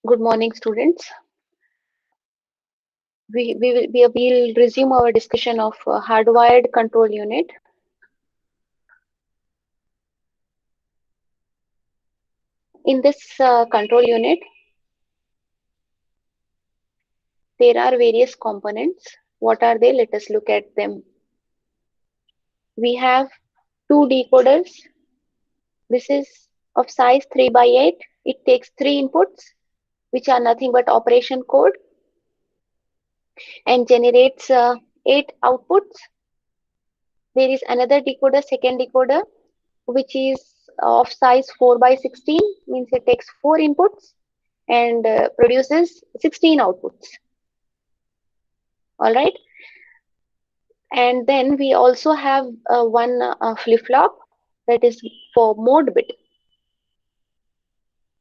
Good morning, students. We'll resume our discussion of hardwired control unit. In this control unit, there are various components. What are they? Let us look at them. We have two decoders. This is of size 3 by 8. It takes three inputs, which are nothing but operation code, and generates eight outputs. There is another decoder, second decoder, which is of size 4 by 16, means it takes four inputs and produces 16 outputs. All right. And then we also have one flip-flop that is for mode bit.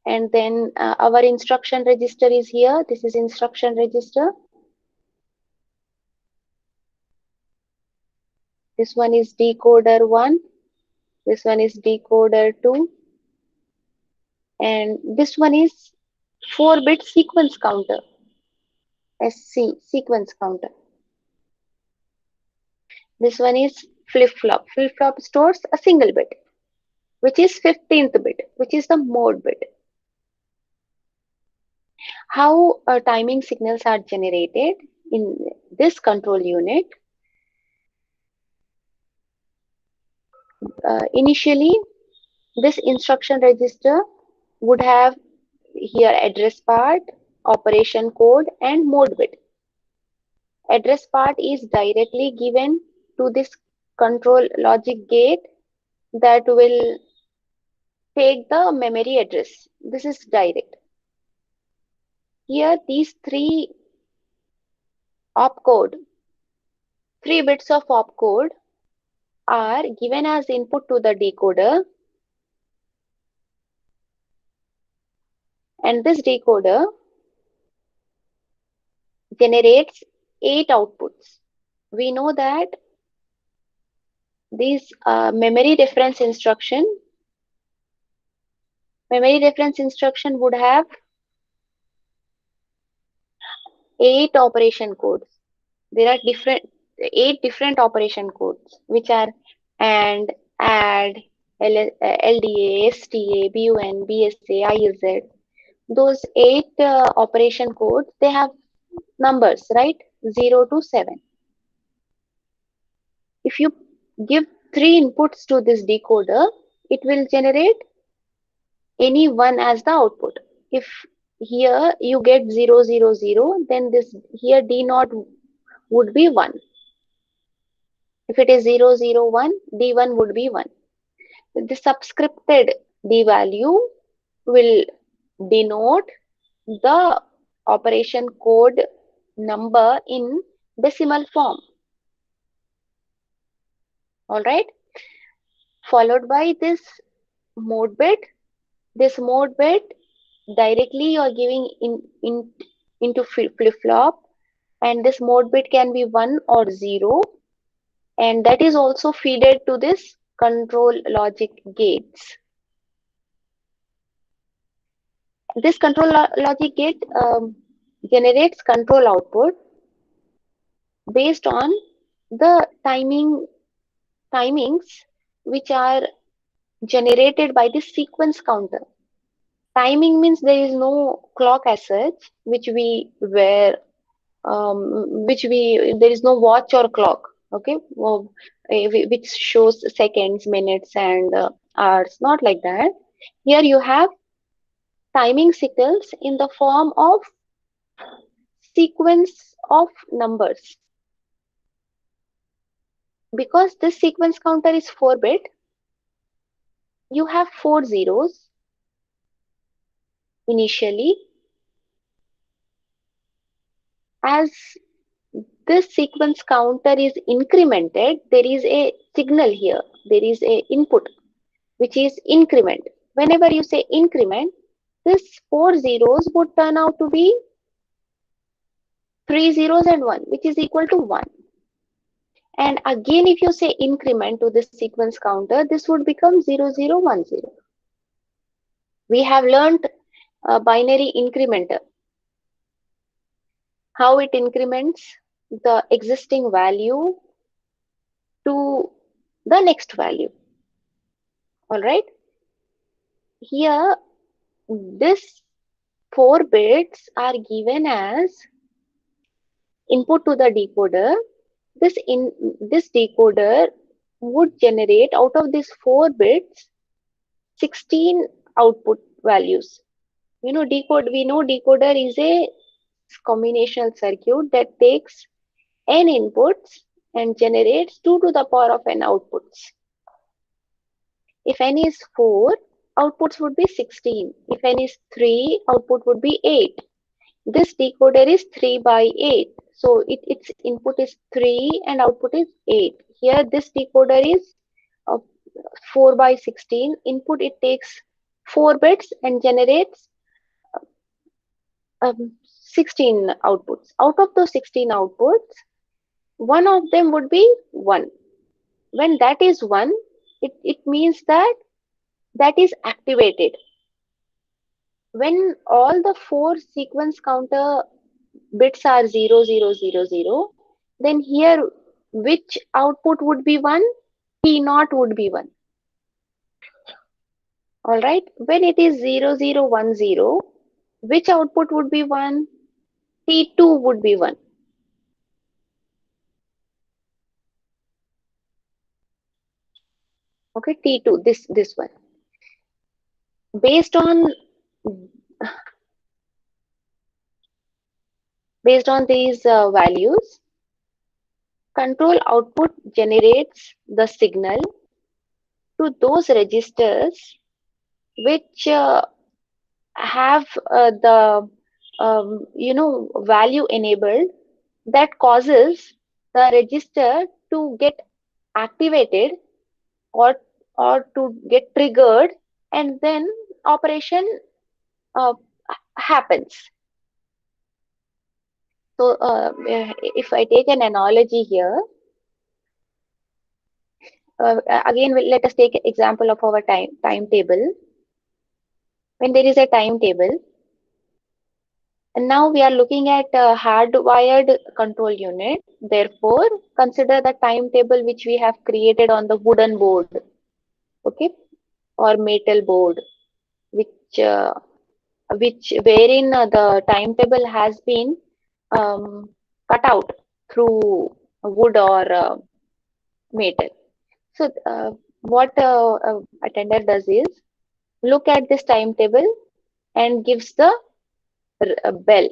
And then our instruction register is here. This is instruction register. This one is decoder 1. This one is decoder 2. And this one is 4-bit sequence counter. SC, sequence counter. This one is flip-flop. Flip-flop stores a single bit, which is 15th bit, which is the mode bit. How timing signals are generated in this control unit? Initially, this instruction register would have here address part, operation code, and mode bit. Address part is directly given to this control logic gate that will take the memory address. This is direct. Here, these three opcode, 3 bits of opcode are given as input to the decoder, and this decoder generates 8 outputs. We know that this memory reference instruction would have 8 operation codes. There are 8 different operation codes, which are AND, add, LDA, STA, BUN, BSA, IZ. Those 8 operation codes, they have numbers, right? 0 to 7. If you give 3 inputs to this decoder, it will generate any one as the output. If here you get 0, 0, 0, then this here D naught would be 1. If it is 0, 0, 1, D1 would be 1. The subscripted D value will denote the operation code number in decimal form. All right. Followed by this mode bit. This mode bit directly you are giving into flip-flop, and this mode bit can be 1 or 0, and that is also fed to this control logic gates. This control logic gate generates control output based on the timings which are generated by the sequence counter. Timing means there is no clock as such, which we wear, there is no watch or clock, okay, which shows seconds, minutes, and hours. Not like that. Here you have timing signals in the form of sequence of numbers. Because this sequence counter is 4-bit, you have 4 zeros initially. As this sequence counter is incremented, there is a signal here. There is a input, which is increment. Whenever you say increment, this 4 zeros would turn out to be 3 zeros and 1, which is equal to 1. And again, if you say increment to this sequence counter, this would become 0, 0, 1, 0. We have learned binary incrementer. How it increments the existing value to the next value. All right. Here, this 4 bits are given as input to the decoder. This decoder would generate out of these 4 bits 16 output values. We know decoder is a combinational circuit that takes n inputs and generates 2 to the power of n outputs. If n is 4, outputs would be 16. If n is 3, output would be 8. This decoder is 3 by 8. So its input is 3 and output is 8. Here this decoder is 4 by 16. Input, it takes 4 bits and generates 16 outputs. Out of those 16 outputs, one of them would be 1. When that is 1, it means that that is activated. When all the 4 sequence counter bits are 0, 0, 0, 0, then here which output would be 1? T naught would be 1. Alright, when it is 0, 0, 1, 0, which output would be 1? T2 would be 1. Okay, T2, this one. Based on these values, control output generates the signal to those registers which have the value enabled, that causes the register to get activated or to get triggered, and then operation uh, happens. So if I take an analogy here, again let us take an example of our timetable. When there is a timetable, and now we are looking at a hardwired control unit. Therefore, consider the timetable which we have created on the wooden board, okay, or metal board, which wherein the timetable has been cut out through wood or metal. So, what attender does is look at this timetable and gives the bell.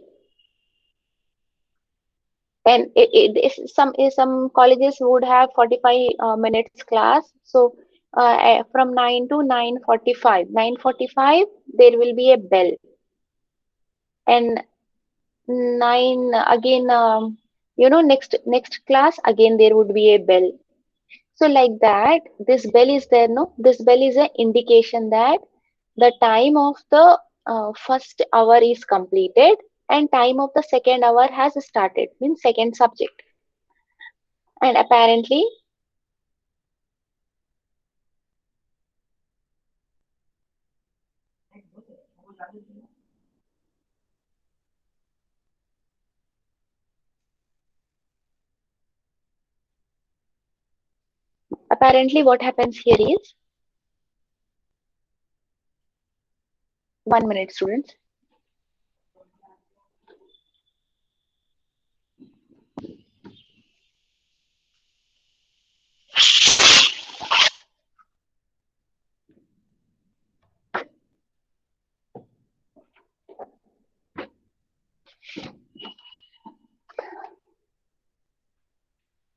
And some colleges would have 45 minutes class. So from 9 to 9:45, 9:45 there will be a bell, and 9 again. Next class again there would be a bell. So like that, this bell is there. No, this bell is an indication that the time of the first hour is completed and time of the second hour has started, means second subject. And apparently what happens here is, 1 minute students.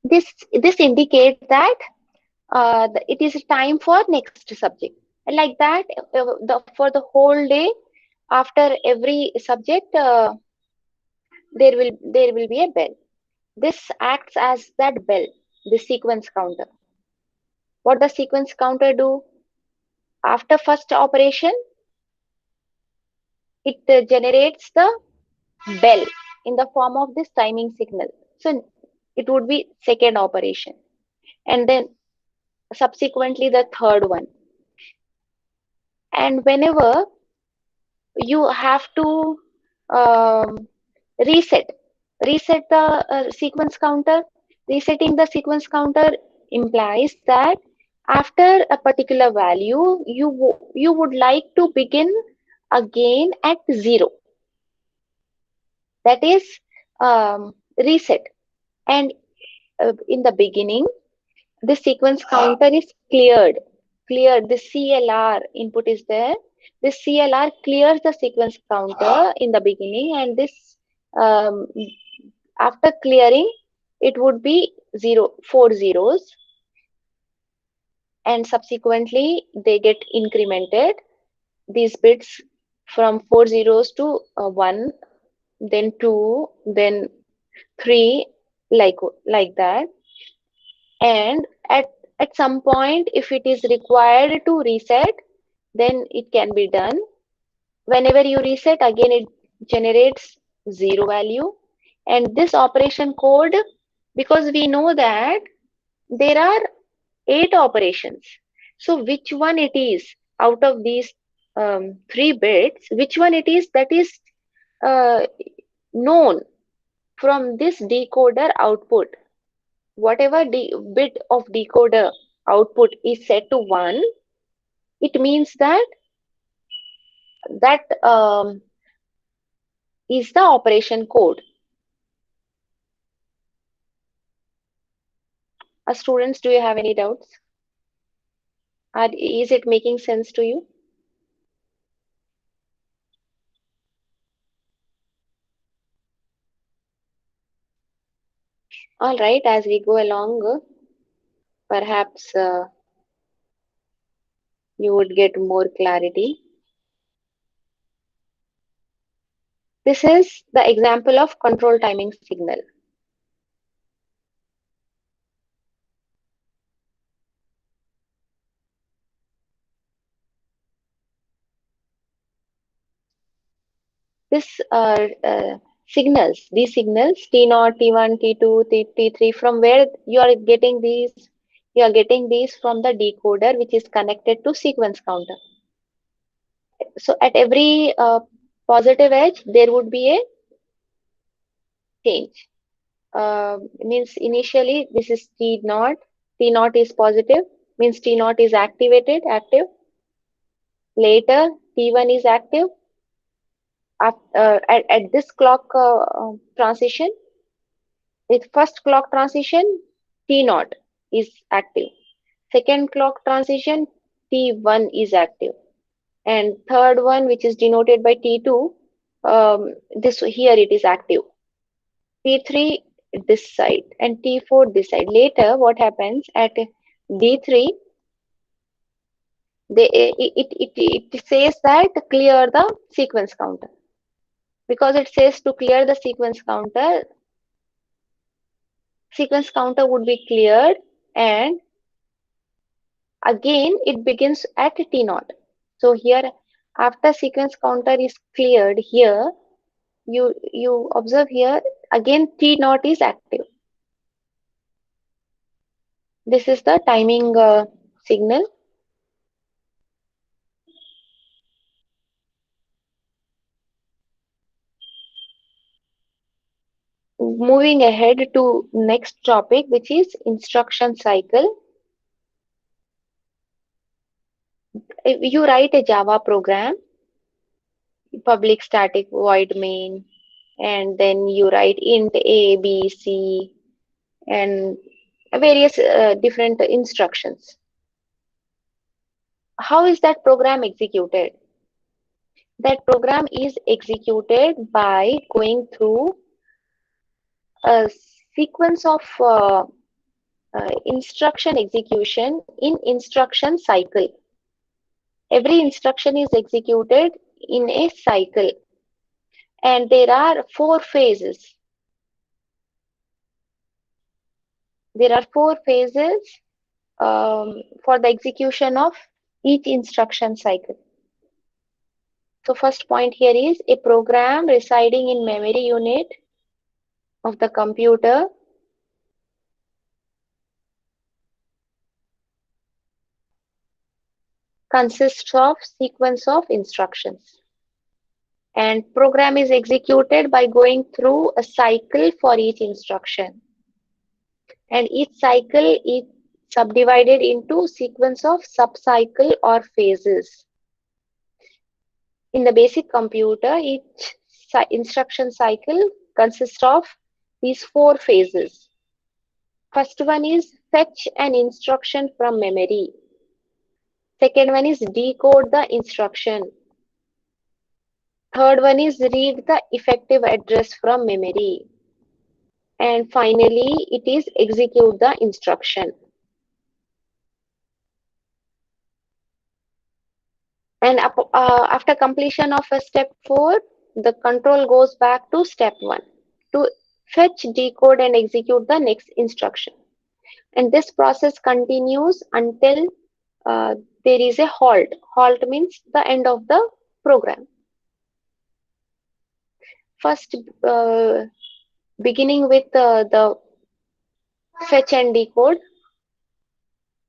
This indicates that it is time for next subject. And like that, for the whole day, after every subject, there will be a bell. This acts as that bell, the sequence counter. What does sequence counter do? After first operation, it generates the bell in the form of this timing signal. So it would be second operation, and then subsequently the third one. And whenever you have to um, reset reset the sequence counter. Resetting the sequence counter implies that after a particular value, you would like to begin again at 0. That is reset. And in the beginning, the sequence counter is cleared. The CLR input is there. This CLR clears the sequence counter in the beginning, and this um, after clearing, it would be 4 zeros, and subsequently they get incremented. These bits from 4 zeros to 1, then 2, then 3, like that. And at some point, if it is required to reset, then it can be done. Whenever you reset, again it generates 0 value. And this operation code, because we know that there are 8 operations, so which one it is out of these 3 bits, which one it is that is uh, known from this decoder output. Whatever bit of decoder output is set to 1, it means that that is the operation code. Students, do you have any doubts? Is it making sense to you? All right, as we go along, perhaps you would get more clarity. This is the example of control timing signal. This these signals T0, T1, T2, T3, from where you are getting these? You are getting these from the decoder, which is connected to sequence counter. So at every positive edge, there would be a change. Means initially this is T0. T0 is positive, means T0 is active. Later T1 is active. At this clock transition, with first clock transition, T0 is active. Second clock transition, T1 is active. And third one, which is denoted by T2, this here it is active. T3 this side and T4 this side. Later, what happens at D3? It says that clear the sequence counter. Because it says to clear the sequence counter would be cleared, and again it begins at T0. So here, after sequence counter is cleared, here you observe here again T0 is active. This is the timing signal. Moving ahead to next topic, which is instruction cycle. If you write a Java program, public static void main, and then you write int a, b, c, and various different instructions. How is that program executed? That program is executed by going through a sequence of instruction execution in instruction cycle. Every instruction is executed in a cycle, and there are 4 phases. There are 4 phases for the execution of each instruction cycle. So first point here is a program residing in memory unit of the computer consists of sequence of instructions. And program is executed by going through a cycle for each instruction. And each cycle is subdivided into sequence of subcycle or phases. In the basic computer, each instruction cycle consists of these four phases. First one is fetch an instruction from memory. Second one is decode the instruction. Third one is read the effective address from memory. And finally, it is execute the instruction. And after completion of a step 4, the control goes back to step 1 to fetch, decode, and execute the next instruction. And this process continues until uh, there is a halt. Halt means the end of the program. First, beginning with the fetch and decode.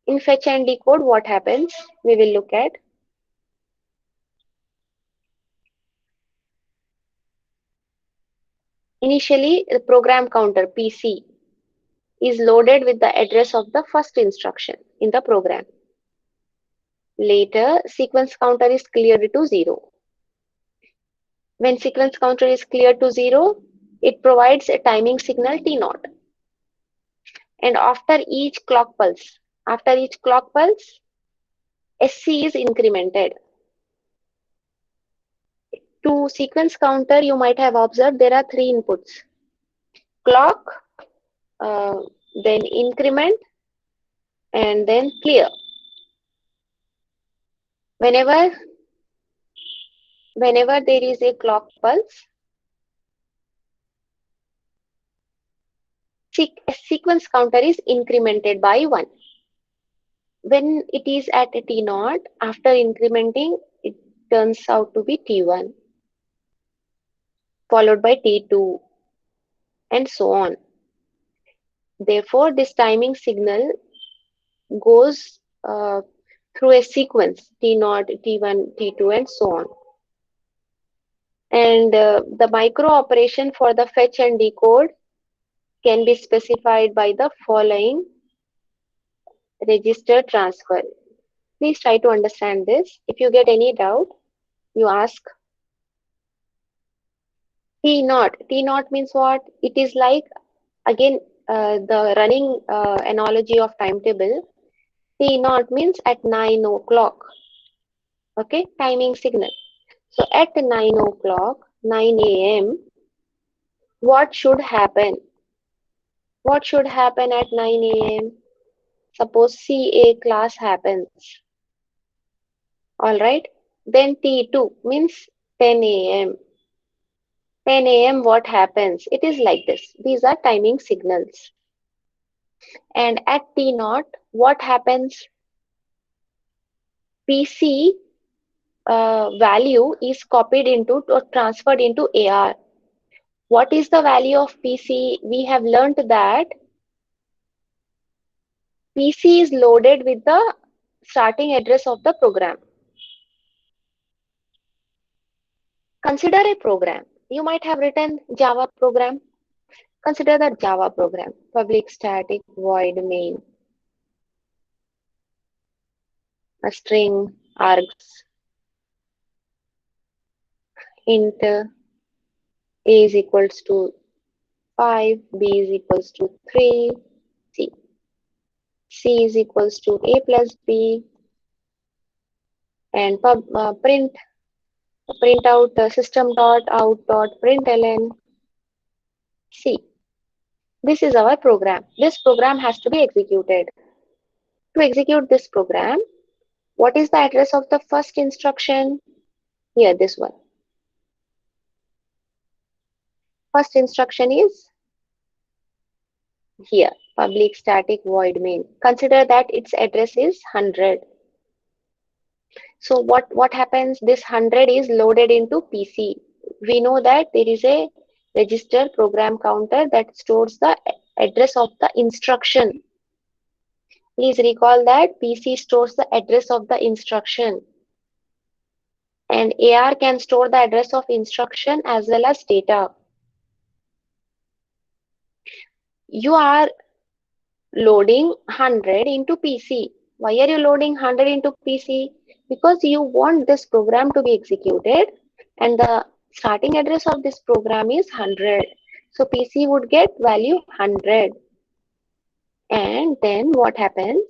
In fetch and decode, what happens? We will look at. Initially, the program counter PC is loaded with the address of the first instruction in the program. Later, sequence counter is cleared to 0. When sequence counter is cleared to 0, it provides a timing signal T0. And after each clock pulse, SC is incremented. To sequence counter, you might have observed there are three inputs: clock, uh, then increment, and then clear. Whenever whenever there is a clock pulse, sequence counter is incremented by 1. When it is at T0, after incrementing, it turns out to be T1, followed by T2, and so on. Therefore, this timing signal goes through a sequence T0, T1, T2, and so on. And the micro operation for the fetch and decode can be specified by the following register transfer. Please try to understand this. If you get any doubt, you ask. T0. T0 means what? It is like, again, the running analogy of timetable. T0 means at 9 o'clock. Okay, timing signal. So at 9 o'clock, 9 a.m., what should happen? What should happen at 9 a.m.? Suppose CA class happens. All right. Then T2 means 10 a.m. 10 a.m. what happens? It is like this. These are timing signals. And at T0, what happens? PC value is copied into or transferred into AR. What is the value of PC? We have learned that PC is loaded with the starting address of the program. Consider a program. You might have written Java program. Consider the Java program. Public static void main. A string args int A is equals to 5, B is equals to 3, C is equals to A plus B, and print out system dot out dot println C. This is our program. This program has to be executed. To execute this program, what is the address of the first instruction? Here, this one. First instruction is here, public static void main. Consider that its address is 100. So what happens? This 100 is loaded into PC. We know that there is a register program counter that stores the address of the instruction. Please recall that PC stores the address of the instruction. and AR can store the address of instruction as well as data. You are loading 100 into PC. Why are you loading 100 into PC? Because you want this program to be executed and the starting address of this program is 100. So PC would get value 100. And then what happens?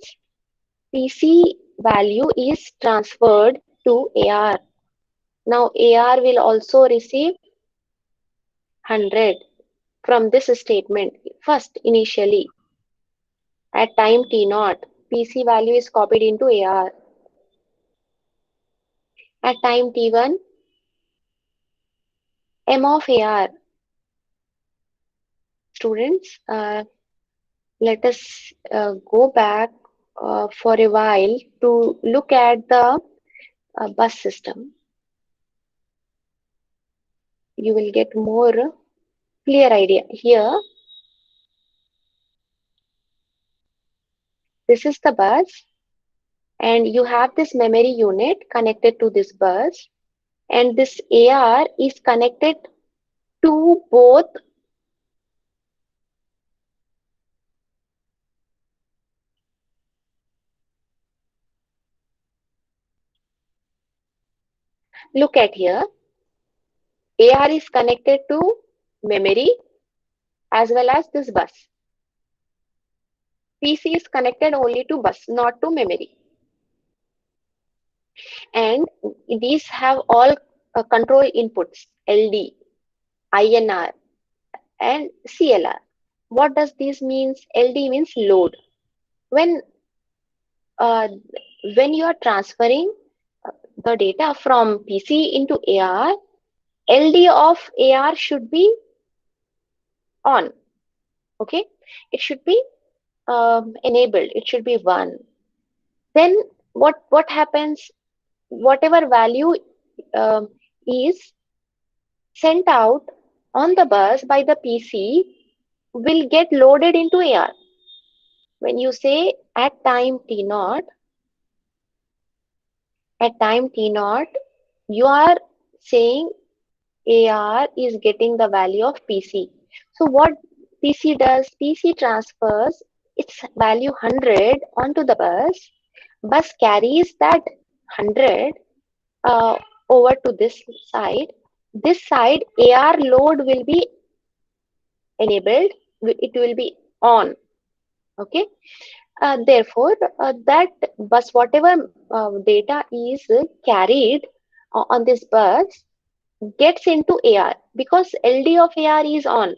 PC value is transferred to AR. Now AR will also receive 100 from this statement first initially at time T naught. PC value is copied into AR. At time T1, M of AR. Students, let us go back for a while to look at the bus system. You will get more clear idea. Here, this is the bus and you have this memory unit connected to this bus and this AR is connected to both. Look at here, AR is connected to memory as well as this bus. PC is connected only to bus, not to memory. And these have all control inputs, LD, INR, and CLR. What does this means? LD means load. When uh, when you are transferring the data from PC into AR, LD of AR should be on. Okay, it should be enabled. It should be 1. Then what happens? Whatever value um, is sent out on the bus by the PC will get loaded into AR. When you say at time T naught, you are saying AR is getting the value of PC. So what PC does, PC transfers its value 100 onto the bus. Bus carries that 100 uh, over to this side. This side AR load will be enabled, it will be on. Okay. Therefore, that bus, whatever data is carried on this bus gets into AR because LD of AR is on.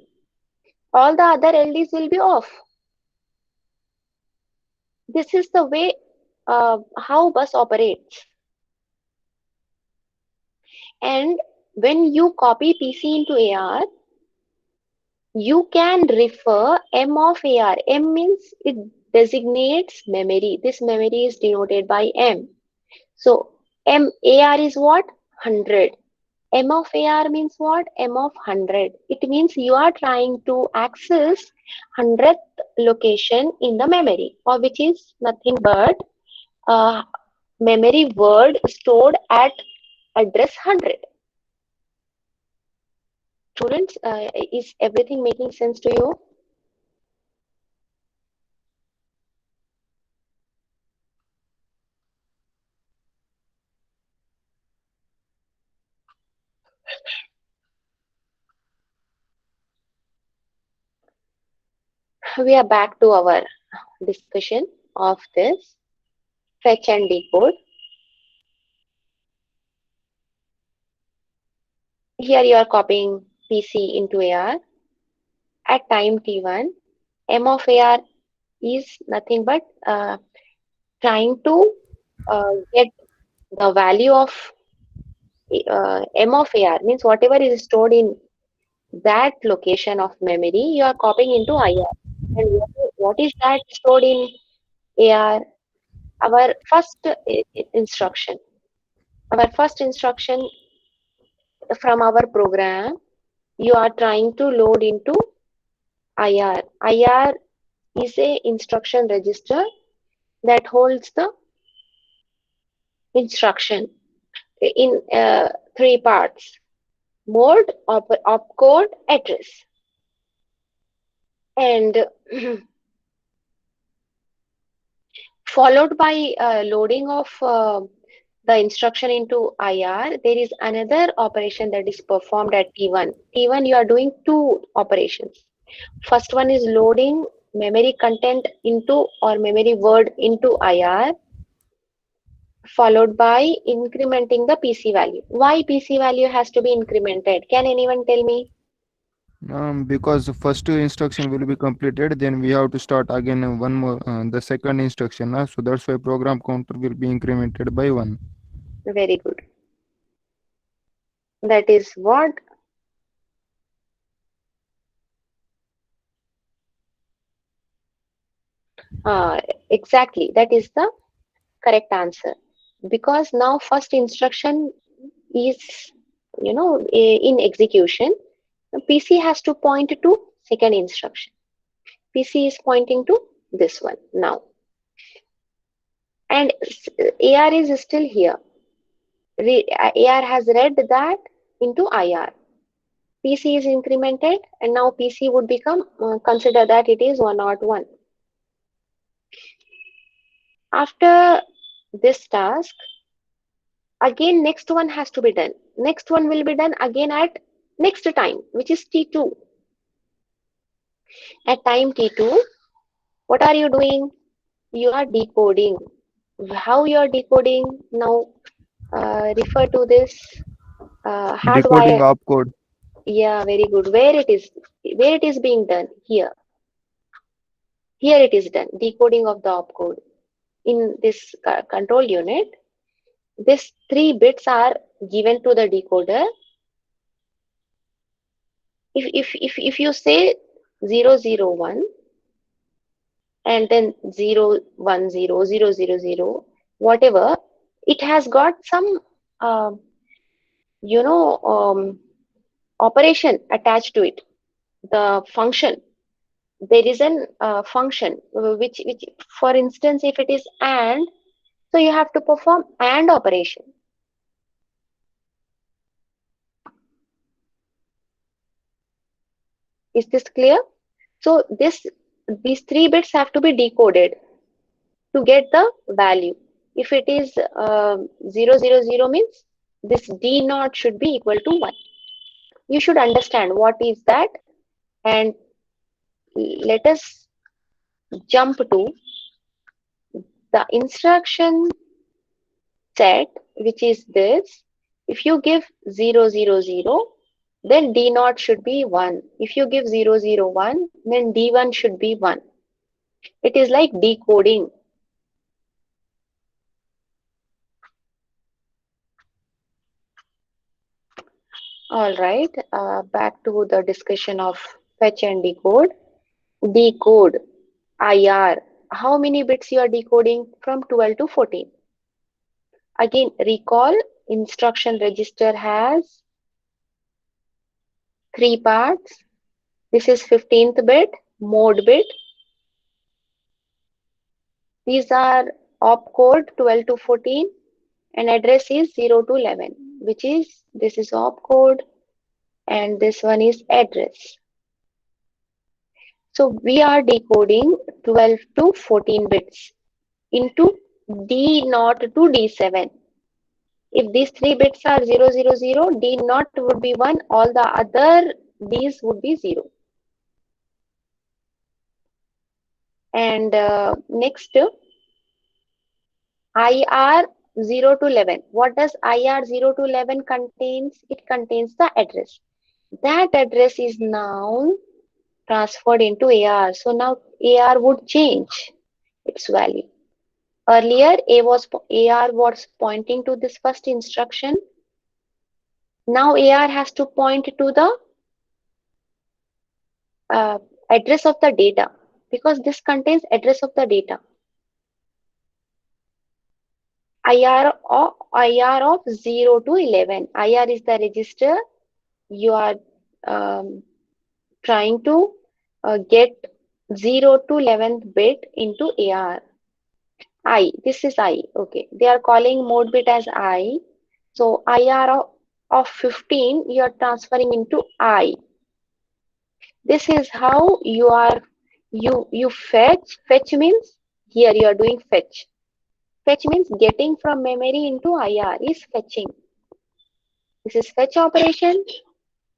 All the other LDs will be off. This is the way how bus operates. And when you copy PC into AR, you can refer M of AR. M means it designates memory. This memory is denoted by M. So AR is what? 100. M of AR means what? M of 100. It means you are trying to access 100th location in the memory, or which is nothing but memory word stored at address 100. Students, is everything making sense to you? We are back to our discussion of this fetch and decode. Here you are copying PC into AR. At time T1, M of AR is nothing but trying to get the value of M of AR, means whatever is stored in that location of memory, you are copying into IR. And what is that stored in AR? Our first instruction. Our first instruction from our program, you are trying to load into IR. IR is a instruction register that holds the instruction. in three parts: mode, opcode, address. And followed by loading of the instruction into IR, there is another operation that is performed at T1. T1, you are doing two operations. First one is loading memory content into or memory word into IR, followed by incrementing the PC value. Why PC value has to be incremented? Can anyone tell me? Because the first instruction will be completed, then we have to start again one more the second instruction. So that's why program counter will be incremented by one. Very good. That is what uh, exactly. That is the correct answer. Because now first instruction is, in execution. PC has to point to second instruction. PC is pointing to this one now. And AR is still here. AR has read that into IR. PC is incremented and now PC would become, consider that it is 101. After this task, again next one has to be done. Next one will be done again at next time, which is T2. At time T2, what are you doing? You are decoding. How you are decoding? Now refer to this Decoding hardwire. opcode. Yeah, very good. Where it is being done? Here. Here it is done. Decoding of the opcode. In this control unit, these three bits are given to the decoder. If you say 001 and then 010 000, whatever, it has got some uh, you know operation attached to it. The function, there is an function which for instance, if it is AND, so you have to perform AND operation. Is this clear? So these three bits have to be decoded to get the value. If it is 000 means this D naught should be equal to 1. You should understand what is that, and let us jump to the instruction set, which is this. If you give 000, then D naught should be 1. If you give 001, then D1 should be 1. It is like decoding. All right, back to the discussion of fetch and decode. Decode, IR. How many bits you are decoding? From 12 to 14. Again, recall, instruction register has three parts. This is 15th bit, mode bit. These are opcode 12 to 14 and address is 0 to 11, which is this is opcode and this one is address. So we are decoding 12 to 14 bits into D0 to D7. If these three bits are 000, D0 would be 1, all the other Ds would be 0. And next, IR 0 to 11. What does IR 0 to 11 contains? It contains the address. That address is now transferred into AR. So now AR would change its value. Earlier, AR was pointing to this first instruction. Now AR has to point to the uh, address of the data because this contains address of the data. IR of 0 to 11. IR is the register you are um, trying to get 0 to 11th bit into AR. This is I. Okay. They are calling mode bit as I. So IR of 15 you are transferring into I. This is how you fetch. Fetch means here you are doing fetch. Fetch means getting from memory into IR is fetching. This is fetch operation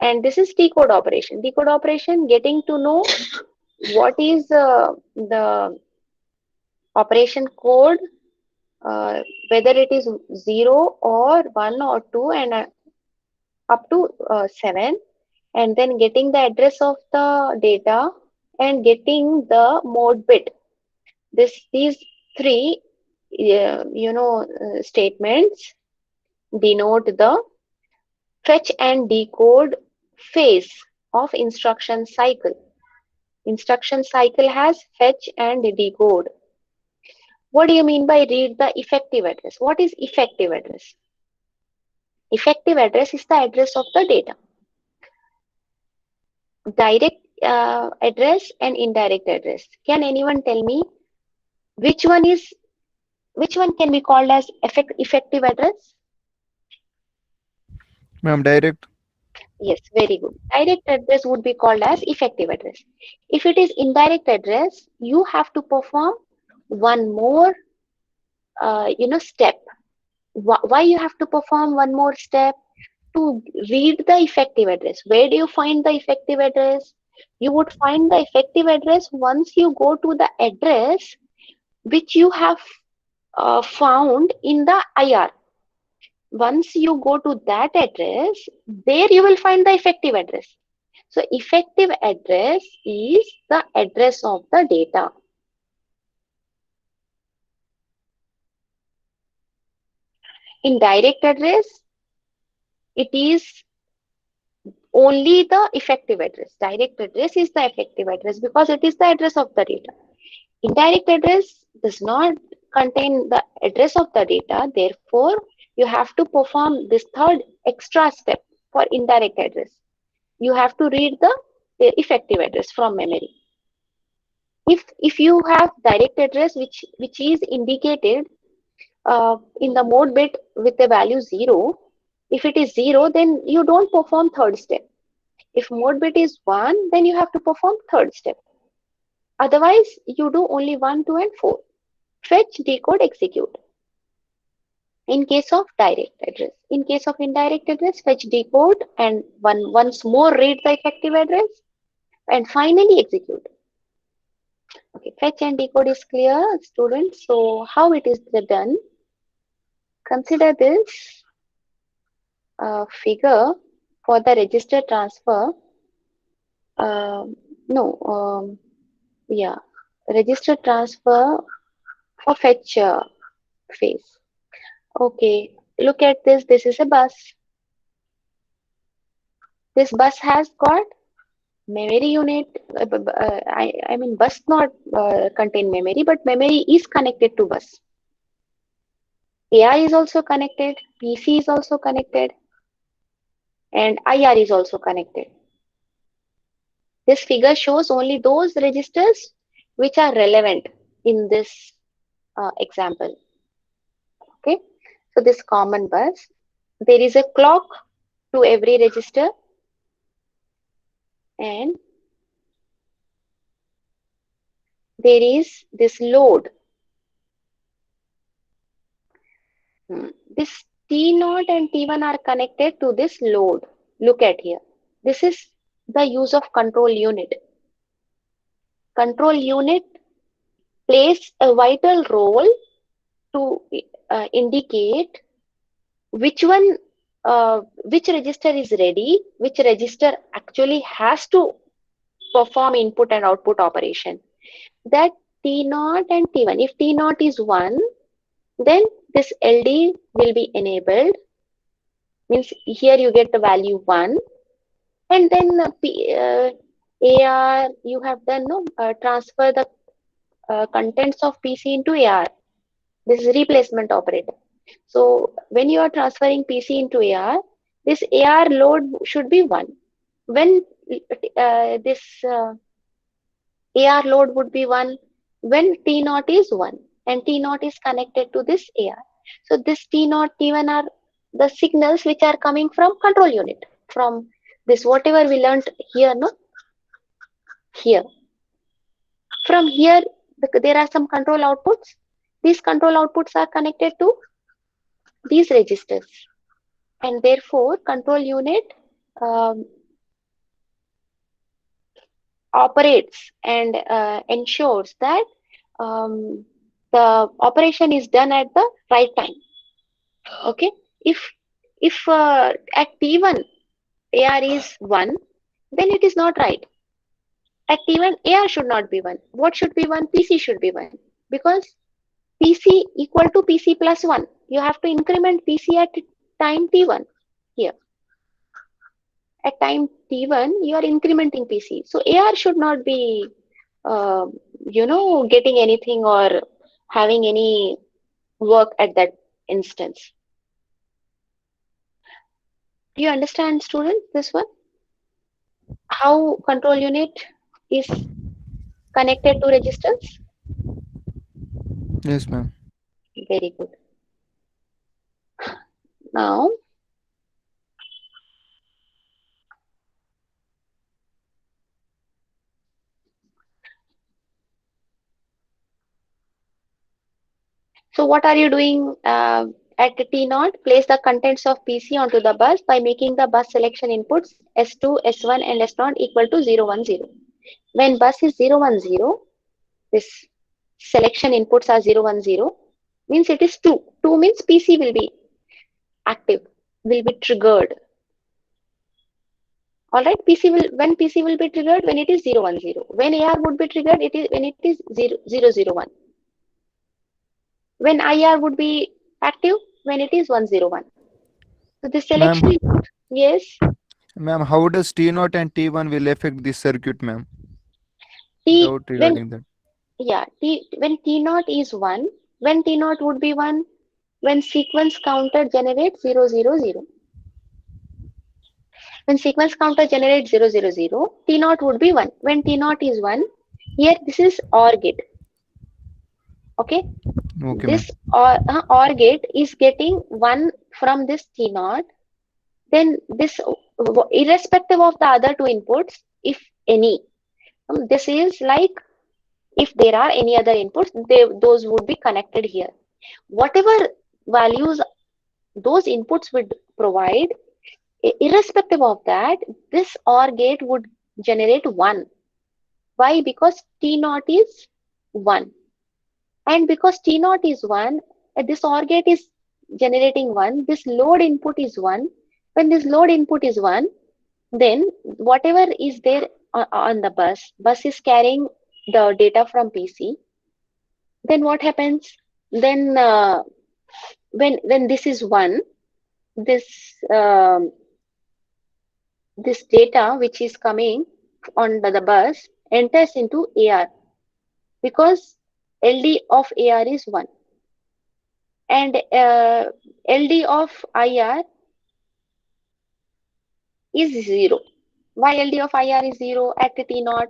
and this is decode operation. Decode operation getting to know what is the operation code, whether it is 0 or 1 or 2 and up to 7, and then getting the address of the data and getting the mode bit. These three statements denote the fetch and decode phase of instruction cycle. Instruction cycle has fetch and decode. What do you mean by read the effective address? What is effective address? Effective address is the address of the data. Direct address and indirect address. Can anyone tell me which one is which one can be called as effective address? Ma'am, direct. Yes, very good. Direct address would be called as effective address. If it is indirect address, you have to perform one more step. Why you have to perform one more step? To read the effective address. Where do you find the effective address? You would find the effective address once you go to the address which you have found in the IR. Once you go to that address, there you will find the effective address. So effective address is the address of the data. Indirect address, it is only the effective address. Direct address is the effective address because it is the address of the data. Indirect address does not contain the address of the data. Therefore, you have to perform this third extra step for indirect address. You have to read the effective address from memory. If you have direct address which is indicated in the mode bit with the value 0, if it is 0, then you don't perform third step. If mode bit is 1, then you have to perform third step. Otherwise, you do only 1, 2, and 4. Fetch, decode, execute. In case of direct address. In case of indirect address, fetch, decode, and once more read the effective address, and finally execute. Okay, fetch and decode is clear, students. So how it is done? Consider this figure for the register transfer. No, yeah, register transfer for fetch phase. Okay, look at this. This is a bus. This bus has got memory unit. I mean, bus not contain memory, but memory is connected to bus. AI is also connected. PC is also connected, and IR is also connected. This figure shows only those registers which are relevant in this example. Okay, so this common bus, there is a clock to every register, and there is this load. This T0 and T1 are connected to this load. Look at here. This is the use of control unit. Control unit plays a vital role to indicate which which register is ready, which register actually has to perform input and output operation. That T0 and T1. If T0 is 1, then this LD will be enabled. Means here you get the value 1, and then AR you have done transfer the contents of PC into AR. This is replacement operator. So when you are transferring PC into AR, this AR load should be 1. When this AR load would be 1 when T0 is 1 and T0 is connected to this AR. So this T0, T1 are the signals which are coming from control unit, from this whatever we learnt here, no, here. From here, there are some control outputs. These control outputs are connected to these registers, and therefore control unit um, operates and ensures that um, the operation is done at the right time. Okay, if at T1 AR is 1, then it is not right. At T1 AR should not be 1. What should be 1? PC should be 1, because PC equal to PC plus 1. You have to increment PC at time T1 here. At time T1, you are incrementing PC. So AR should not be, uh, getting anything or having any work at that instance. Do you understand, student, this one? How control unit is connected to registers? Yes, ma'am. Very good. Now, so what are you doing at the T naught? Place the contents of PC onto the bus by making the bus selection inputs S2, S1 and S0 equal to 0, 1, 0. When bus is 0, 1, 0, this selection inputs are 0, 1, 0, means it is 2. 2 means PC will be active, will be triggered. All right, PC will, when PC will be triggered, when it is 0, 1, 0. When AR would be triggered, it is when it is 0, 0, 0, 1. When IR would be active, when it is 1, 0, 1. So the Ma'am, selection input, yes, ma'am, how does T0 and T1 will affect this circuit, ma'am? T Doubt when regarding that. yeah T when T naught is 1, when T naught would be 1, when sequence counter generates 0, 0, 0. When sequence counter generates 0, 0, 0, T naught would be 1. When T naught is 1, here this is OR gate. Okay, Okay, ma'am. this OR gate is getting 1 from this T naught. Then this, irrespective of the other two inputs, if any, this is like if there are any other inputs, those would be connected here. Whatever values those inputs would provide, irrespective of that, this OR gate would generate 1. Why? Because T naught is 1. And because T naught is 1, this OR gate is generating 1. This load input is 1. When this load input is 1, then whatever is there on the bus is carrying the data from PC. Then what happens? Then when this is 1, this this data which is coming on the bus enters into AR, because LD of AR is 1 and LD of IR is 0. Why LD of IR is 0 at T naught?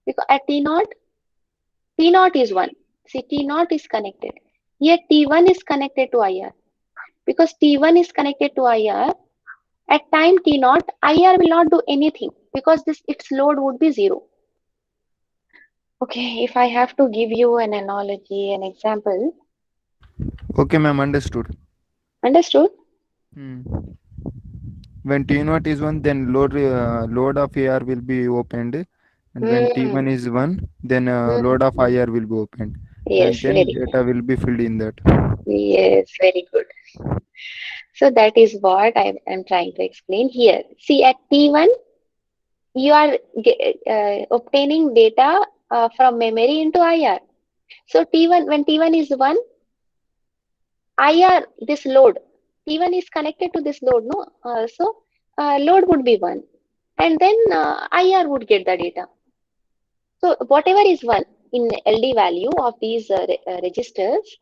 Because at T naught, T naught is 1. See, T naught is connected. Here T1 is connected to IR. Because T1 is connected to IR, at time T naught, IR will not do anything because this its load would be 0. Okay, if I have to give you an analogy, an example, Okay, ma'am, understood. understood? Hmm. When T0 is 1, then load of AR will be opened. And when Hmm. T1 is 1, then Hmm. load of IR will be opened. And Yes, then very good. data will be filled in that. Yes, very good. So that is what I am trying to explain here. See, at T1, you are obtaining data from memory into IR. So T1, when T1 is 1, IR, this load, T1 is connected to this load, no? Load would be 1. And then IR would get the data. So whatever is 1 in LD value of these registers,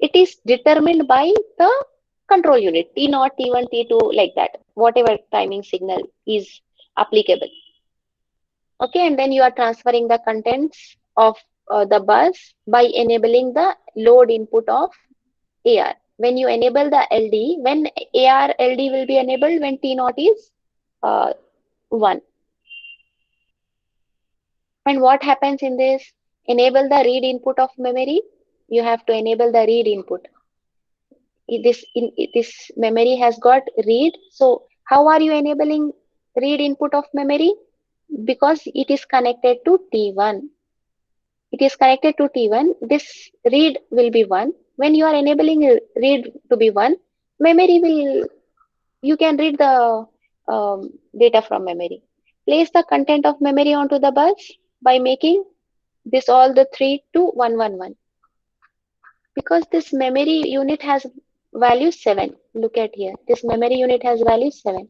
it is determined by the control unit, T naught, T1, T2, like that, whatever timing signal is applicable. Okay, and then you are transferring the contents of the bus by enabling the load input of AR. when you enable the LD, when AR LD will be enabled when T naught is 1. And what happens in this? Enable the read input of memory. You have to enable the read input. This memory has got read. So how are you enabling read input of memory? Because it is connected to T1. It is connected to T1. This read will be 1. When you are enabling read to be 1, memory will, you can read the data from memory. Place the content of memory onto the bus by making this all the 3 to 111. Because this memory unit has value 7. Look at here. This memory unit has value 7.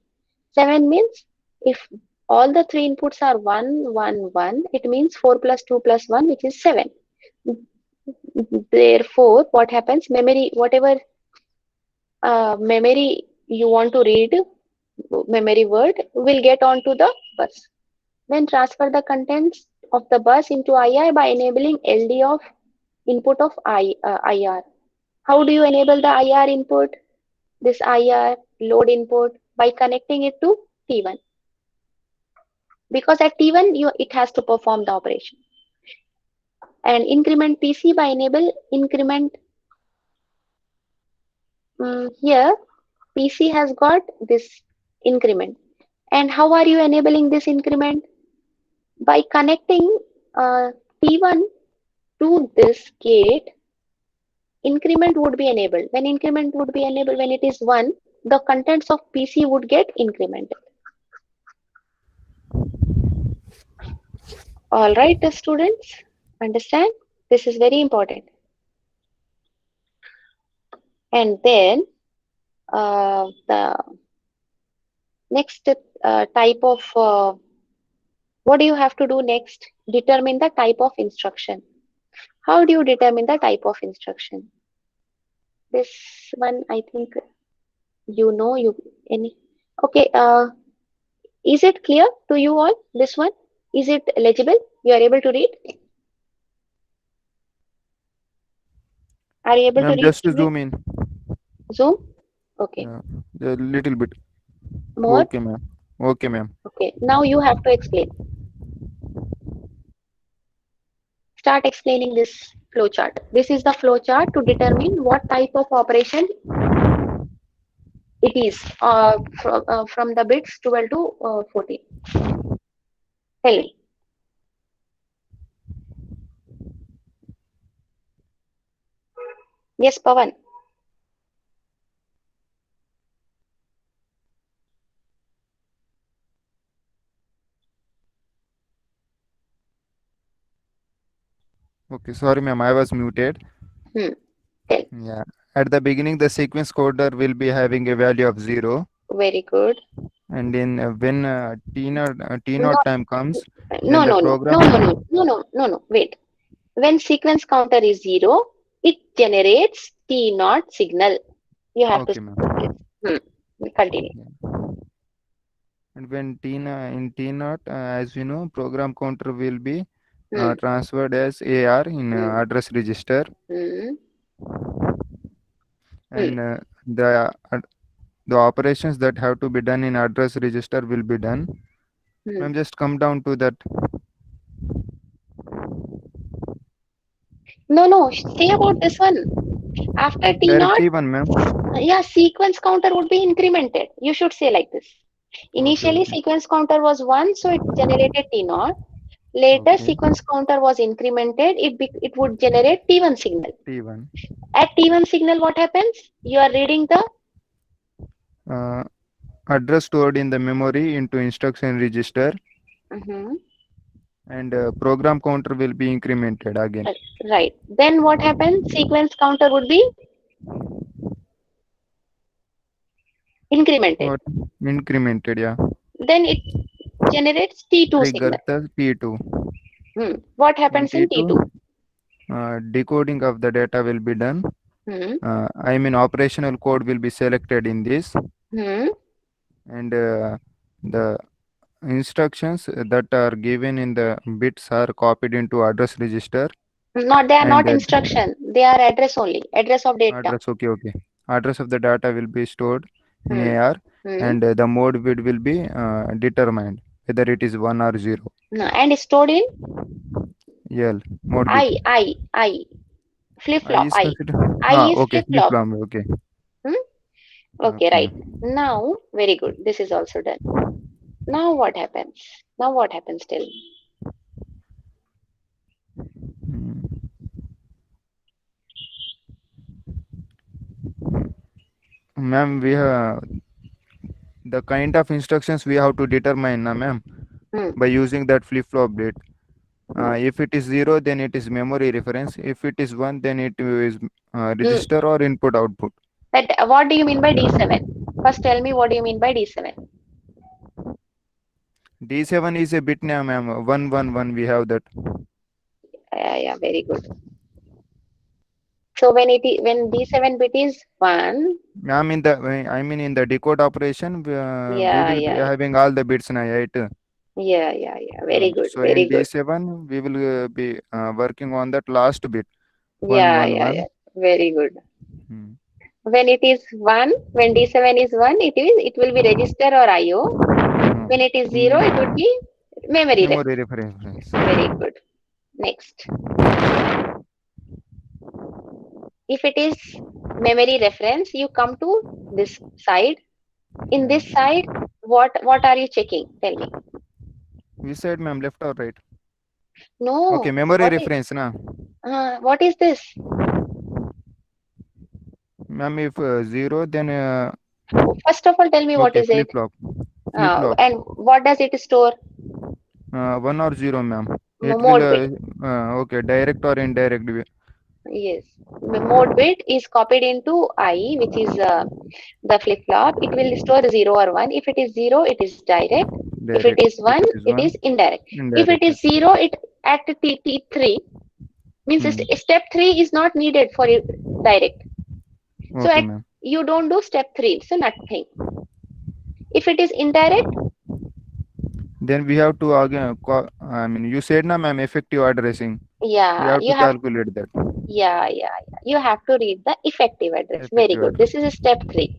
7 means if all the 3 inputs are 1, 1, 1, it means 4 plus 2 plus 1, which is 7. Therefore, what happens? Memory, whatever memory you want to read, memory word, will get onto the bus. Then transfer the contents of the bus into IR by enabling LD of input of IR. How do you enable the IR input? This IR load input by connecting it to T1. Because at T1 it has to perform the operation. And increment PC by enable increment. Here PC has got this increment. And how are you enabling this increment? By connecting T1 to this gate, increment would be enabled. When increment would be enabled, when it is 1, the contents of PC would get incremented. All right, the students, understand? This is very important. And then the next type of, what do you have to do next? Determine the type of instruction. How do you determine the type of instruction? This one, I think any. Okay, is it clear to you all, this one? Is it legible? You are able to read? Are you able to Ma'am, read, just to student? zoom in. Zoom? Okay. A little bit. More? Okay, ma'am. Okay, ma'am. Okay. Now you have to explain. Start explaining this flowchart. This is the flowchart to determine what type of operation it is from the bits 12 to 14. Tell me. Yes, Pawan. Okay, sorry, ma'am. I was muted. Tell. Yeah. At the beginning, the sequence coder will be having a value of 0. Very good. And in when T No, naught time comes, then no, the no, no, no, program. no, no, no, no, no, no. Wait. When sequence counter is 0, it generates T naught signal. You have to Okay, ma'am. this. Continue. Yeah. And when in T naught, as we know, program counter will be Hmm. transferred as AR in Hmm. address register, Hmm. Hmm. and the operations that have to be done in address register will be done. Hmm. Ma'am, just come down to that. No, no. Say about this one. After T Direct naught, T1, ma'am. yeah, sequence counter would be incremented. You should say like this. Okay, Initially, okay, sequence counter was 1, so it generated T naught. Later, okay. sequence counter was incremented. It would generate T1 signal. T1. At T1 signal, what happens? You are reading the Uh, Address stored in the memory into instruction register, Mhm. and program counter will be incremented again. Right. Then what happens? Sequence counter would be incremented. What? Incremented, yeah. Then it generates T2 Trigger signal. the T2. What In happens in T2, T2? decoding of the data will be done. Hmm. I mean, operational code will be selected in this, Hmm. and the instructions that are given in the bits are copied into address register. Not, they are And not instruction. They are address only. Address of data. address, okay, okay. address of the data will be stored in Hmm. AR, Hmm. and the mode bit will be determined whether it is 1 or 0. No, and stored in L mode bit. I flip I flop is I. considered. I is Okay, flip flip flop. flop. Okay, Hmm? Okay, okay. right. Now, very good. This is also done. Now what happens? Now what happens? Tell me. Hmm. Ma'am, we have the kind of instructions we have to determine, na ma'am, Hmm. by using that flip flop bit. Hmm. If it is 0, then it is memory reference. If it is 1, then it is Hmm. register or input output. But what do you mean by D7? First, tell me what do you mean by D7? D7 is a bit name, ma'am. 111. We have that. Yeah, very good. So when D7 bit is 1, Ma'am, I mean in the decode operation, we yeah, will be yeah, having all the bits na, right? yeah. Very good, So very in good. D7, we will be working on that last bit, Yeah. 111. Very good. Hmm. When it is 1, when D7 is 1, it will be register or IO. When it is 0, it would Mm, be memory memory reference. reference. Very good. Next. If it is memory reference, you come to this side. In this Yeah. side, what are you checking? Tell me. We said, ma'am, left or right? Okay, No. memory reference, na? What is this? Ma'am, if 0, then First of all, tell me what okay, is flip it? flop. Flip flop. And what does it store? 1 or 0, ma'am. It will, Mode bit. okay, direct or indirect way. Yes. Mode bit is copied into I, which is the flip-flop. It will store 0 or 1. If it is 0, it is direct. If it Direct. is If 1, it is it 1, is indirect. If it indirect. is 0, it at T3 means Hmm. step 3 is not needed for direct. So Okay, ma'am. you don't do step 3. So nothing. If it is indirect, Then we have to again, I mean, you said, na, ma'am, effective addressing. We yeah, have to calculate that. yeah. You have to read the effective address. Very Effective good. address. This is step 3.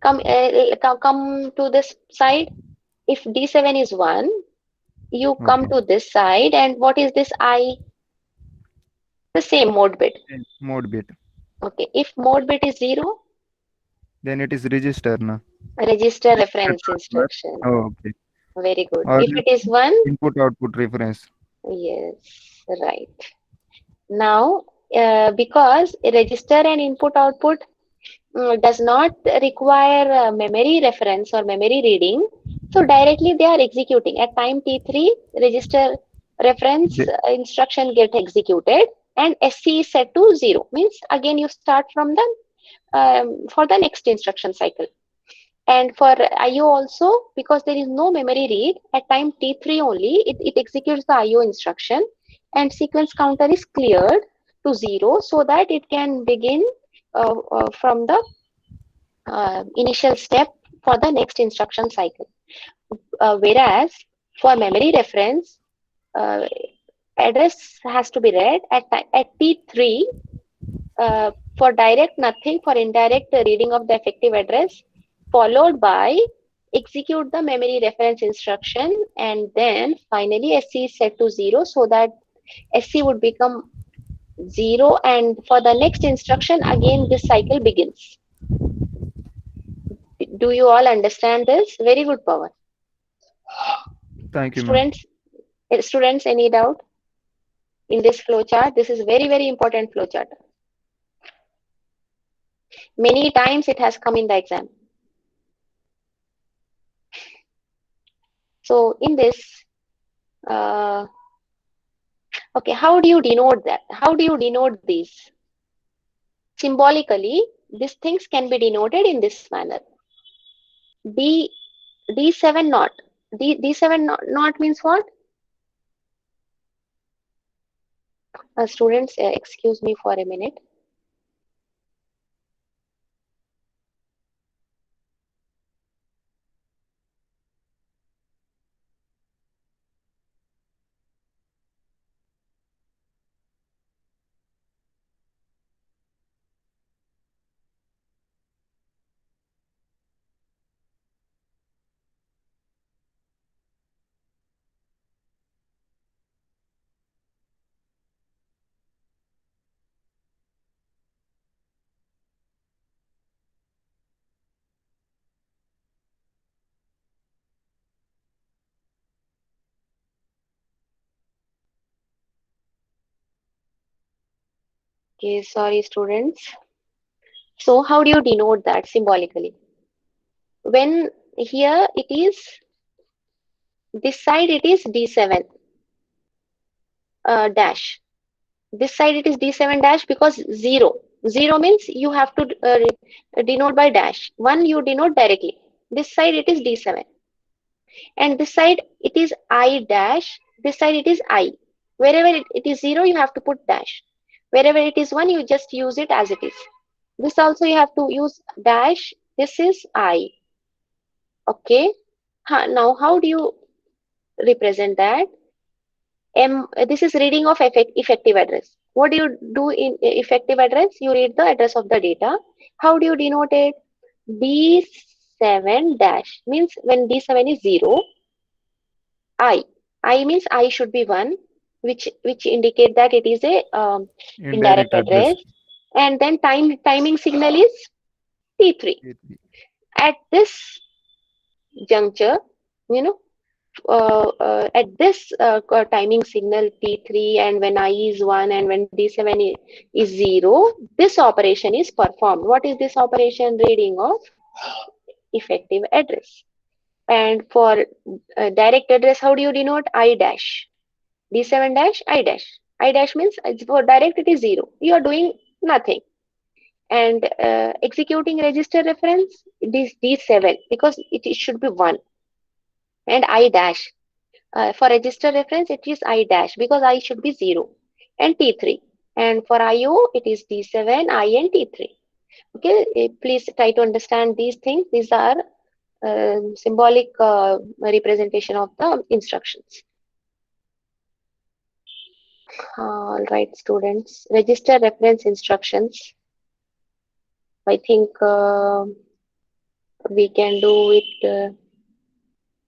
Come to this side. If D7 is 1, you come Okay. to this side, and what is this I? The same mode bit. Mode bit. Okay. If mode bit is 0, Then it is register, na? register reference But, instruction. oh, okay. Very good. Or If it is 1, input output reference. yes, right. Now, because register and input output does not require memory reference or memory reading, so directly they are executing. At time T3, register reference The, instruction get executed and SC is set to 0. Means again you start from the for the next instruction cycle. And for IO also, because there is no memory read, at time T3 only, it executes the IO instruction and sequence counter is cleared to 0 so that it can begin from the initial step for the next instruction cycle. Whereas for memory reference, uh, address has to be read at T3 for direct nothing, for indirect reading of the effective address, followed by execute the memory reference instruction, and then finally SC is set to 0 so that SC would become 0, and for the next instruction again this cycle begins. Do you all understand this? Very good, Power. thank you, ma'am. Students, students, any doubt in this flowchart? This is very important flowchart. Many times it has come in the exam. So in this, uh, okay, how do you denote that? How do you denote these? Symbolically, these things can be denoted in this manner. D D7 not. D7 not means what? Students, excuse me for a minute. Okay, sorry students. So how do you denote that symbolically? When here it is, this side it is D7 dash. This side it is D7 dash because 0. 0 means you have to denote by dash. 1 you denote directly. This side it is D7. And this side it is I dash. This side it is I. Wherever it is 0, you have to put dash. Wherever it is 1, you just use it as it is. This also you have to use dash. This is I. Okay. Now how do you represent that? This is reading of effective address. What do you do in effective address? You read the address of the data. How do you denote it? D7 dash means when D7 is 0, I. I means I should be 1, which indicate that it is a indirect Indirect address. address. And then timing signal is T3. T3. At this juncture, you know, at this timing signal T3, and when I is 1 and when D7 is 0, this operation is performed. What is this operation? Reading of effective address. And for direct address, how do you denote? I dash. D7 dash, I dash. I dash means for direct it is 0. You are doing nothing. And executing register reference, it is D7 because it should be 1. And I dash. For register reference, it is I dash because I should be 0 and T3. And for IO, it is D7, I and T3. Okay, please try to understand these things. These are symbolic representation of the instructions. All right, students. Register reference instructions. I think we can do it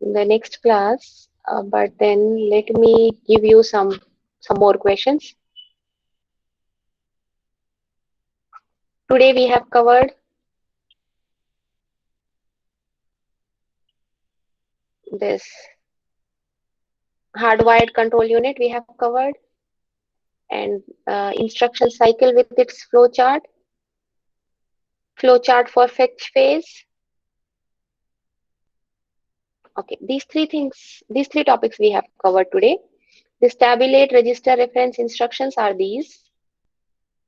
in the next class. But then let me give you some more questions. Today we have covered this hardwired control unit we have covered, and instruction cycle with its flow chart for fetch phase. Okay, these three topics we have covered today. This tabulate register reference instructions are these.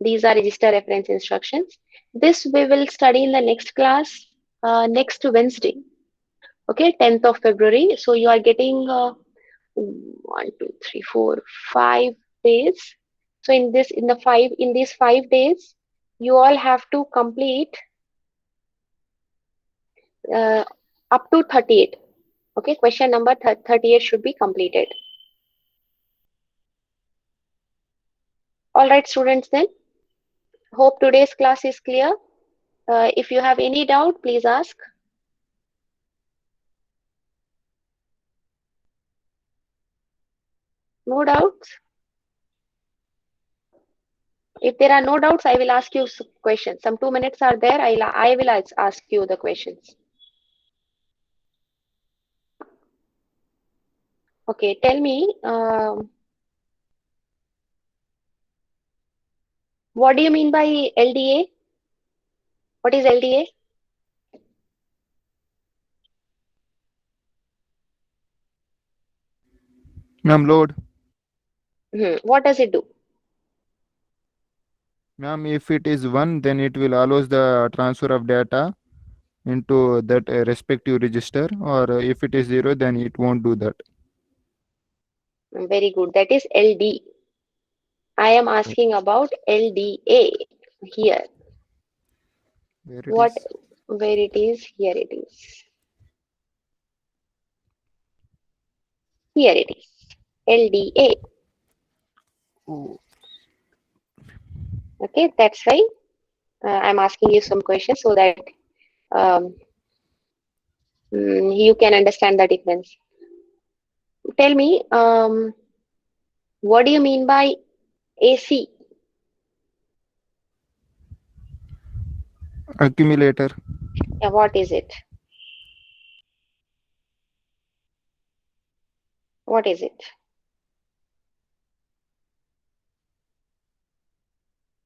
These are register reference instructions. This we will study in the next class, next Wednesday. Okay, 10th of February. So you are getting 1, 2, 3, 4, 5 days. So in these 5 days, you all have to complete uh, up to 38. Okay, question number 38 should be completed. All right, students. Then hope today's class is clear. If you have any doubt, please ask. No doubts? If there are no doubts, I will ask you questions. Some 2 minutes are there. I will ask you the questions. Okay, tell me, what do you mean by LDA? What is LDA? Ma'am, load. What does it do? Ma'am, if it is 1, then it will allows the transfer of data into that respective register, or if it is 0, then it won't do that. Very good. That is LD. I am asking about LDA here. Where it What, is? where it is? Here it is. Here it is. LDA. Oh. Okay, that's why I'm asking you some questions so that um, you can understand the difference. Tell me, what do you mean by AC? Accumulator. Yeah, what is it? What is it?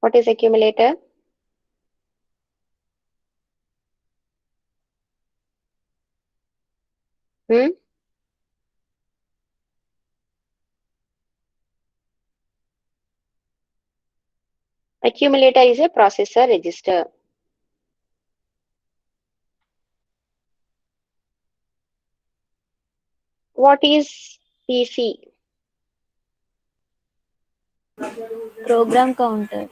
What is accumulator? Hmm? Accumulator is a processor register. What is PC? Program counter.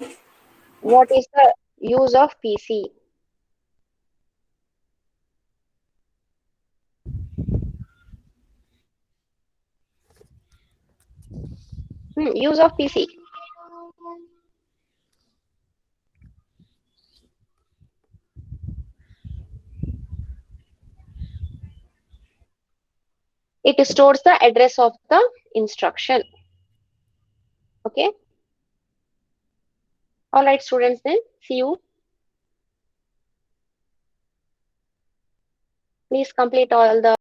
What is the use of PC? Use of PC. It stores the address of the instruction. Okay. All right, students, then see you. Please complete all the